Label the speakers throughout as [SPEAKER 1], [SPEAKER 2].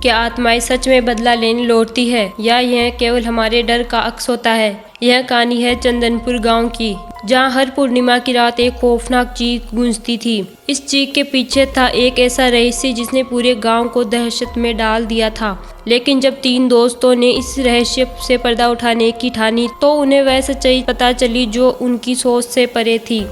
[SPEAKER 1] क्या आत्माएं सच में बदला लेने लौटती है या यह केवल हमारे डर का अक्स होता है? यह कहानी है चंदनपुर गांव की, जहां हर पूर्णिमा की रात एक खौफनाक चीख गूंजती थी। इस चीख के पीछे था एक ऐसा रहस्य जिसने पूरे गांव को दहशत में डाल दिया था। लेकिन जब 3 दोस्तों ने इस रहस्य से पर्दा उठाने की ठानी तो उन्हें वह सच्चाई पता चली जो उनकी सोच से परे थी।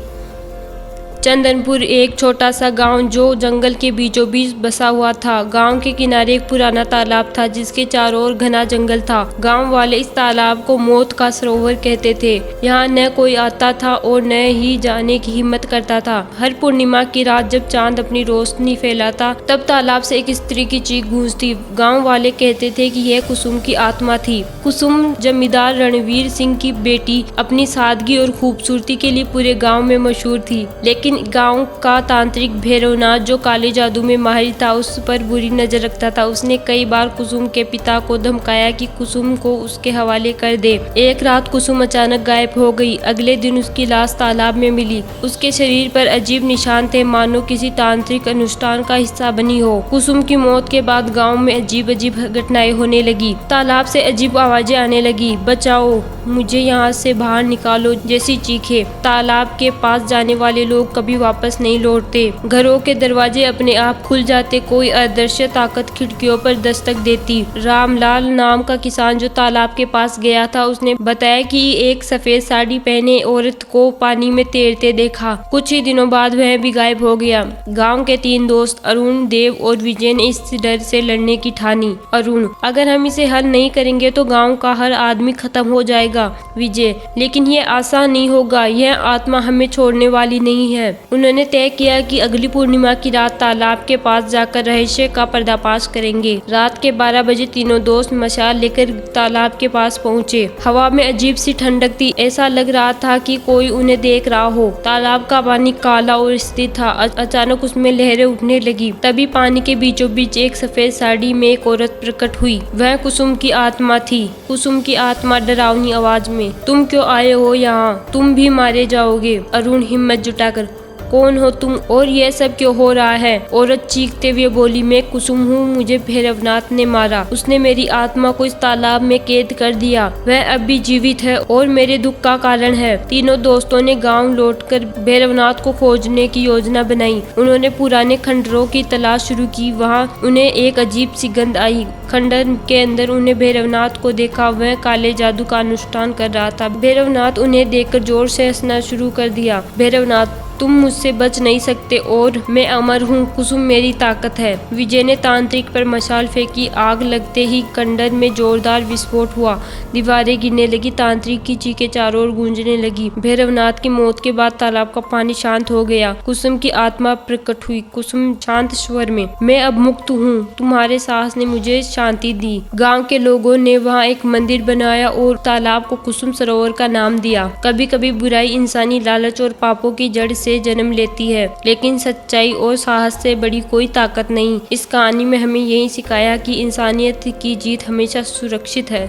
[SPEAKER 1] चंदनपुर एक छोटा सा गांव जो जंगल के बीचों बीच बसा हुआ था। गांव के किनारे एक पुराना तालाब था जिसके चारों ओर घना जंगल था। गांव वाले इस तालाब को मौत का सरोवर कहते थे। यहाँ न कोई आता था और न ही जाने की हिम्मत करता था। हर पूर्णिमा की रात जब चांद अपनी रोशनी फैलाता तब तालाब से एक स्त्री की चीख गूंजती। गाँव वाले कहते थे कि यह कुसुम की आत्मा थी। कुसुम जमींदार रणवीर सिंह की बेटी अपनी सादगी और खूबसूरती के लिए पूरे गाँव में मशहूर थी। लेकिन गांव का तांत्रिक भैरवनाथ जो काले जादू में माहिर था उस पर बुरी नजर रखता था। उसने कई बार कुसुम के पिता को धमकाया कि कुसुम को उसके हवाले कर दे। एक रात कुसुम अचानक गायब हो गई। अगले दिन उसकी लाश तालाब में मिली। उसके शरीर पर अजीब निशान थे, मानो किसी तांत्रिक अनुष्ठान का हिस्सा बनी हो। कुसुम की मौत के बाद गाँव में अजीब अजीब घटनाएं होने लगी। तालाब से अजीब आवाजें आने लगी, बचाओ, मुझे यहाँ से बाहर निकालो जैसी चीखें। तालाब के पास जाने वाले लोग कभी वापस नहीं लौटते। घरों के दरवाजे अपने आप खुल जाते। कोई अदृश्य ताकत खिड़कियों पर दस्तक देती। रामलाल नाम का किसान जो तालाब के पास गया था उसने बताया कि एक सफेद साड़ी पहने औरत को पानी में तैरते देखा। कुछ ही दिनों बाद वह भी गायब हो गया। गांव के 3 दोस्त अरुण, देव और विजय ने इस डर से लड़ने की ठानी। अरुण, अगर हम इसे हल नहीं करेंगे तो गाँव का हर आदमी खत्म हो जाएगा। विजय, लेकिन ये आसान नहीं होगा, यह आत्मा हमें छोड़ने वाली नहीं है। उन्होंने तय किया कि अगली पूर्णिमा की रात तालाब के पास जाकर रहस्य का पर्दाफाश करेंगे। रात के 12 बजे तीनों दोस्त मशाल लेकर तालाब के पास पहुंचे। हवा में अजीब सी ठंडक थी, ऐसा लग रहा था कि कोई उन्हें देख रहा हो। तालाब का पानी काला और स्थिर था। अचानक उसमें लहरें उठने लगी। तभी पानी के बीचों बीच एक सफेद साड़ी में एक औरत प्रकट हुई। वह कुसुम की आत्मा थी। कुसुम की आत्मा डरावनी आवाज में, तुम क्यों आए हो यहाँ? तुम भी मारे जाओगे। अरुण हिम्मत जुटाकर, कौन हो तुम और यह सब क्यों हो रहा है? औरत चीखते हुए बोली, मैं कुसुम हूँ, मुझे भैरवनाथ ने मारा। उसने मेरी आत्मा को इस तालाब में कैद कर दिया। वह अब भी जीवित है और मेरे दुख का कारण है। तीनों दोस्तों ने गांव लौटकर भैरवनाथ को खोजने की योजना बनाई। उन्होंने पुराने खंडरों की तलाश शुरू की। वहाँ उन्हें एक अजीब सी गंध आई। खंडर के अंदर उन्हें भैरवनाथ को देखा। वह काले जादू का अनुष्ठान कर रहा था। भैरवनाथ उन्हें देखकर जोर से हंसना शुरू कर दिया। भैरवनाथ, तुम मुझसे बच नहीं सकते और मैं अमर हूँ। कुसुम मेरी ताकत है। विजय ने तांत्रिक पर मशाल फेंकी। आग लगते ही खंडर में जोरदार विस्फोट हुआ। दीवारें गिरने लगी। तांत्रिक की चीखें चारों ओर गूंजने लगी। भैरवनाथ की मौत के बाद तालाब का पानी शांत हो गया। कुसुम की आत्मा प्रकट हुई। कुसुम शांत स्वर में, मैं अब मुक्त हूँ। तुम्हारे साहस ने मुझे शांति दी। गाँव के लोगों ने वहाँ एक मंदिर बनाया और तालाब को कुसुम सरोवर का नाम दिया। कभी कभी बुराई, इंसानी लालच और पापों की जड़ से जन्म लेती है, लेकिन सच्चाई और साहस से बड़ी कोई ताकत नहीं। इस कहानी में हमें यही सिखाया कि इंसानियत की जीत हमेशा सुरक्षित है।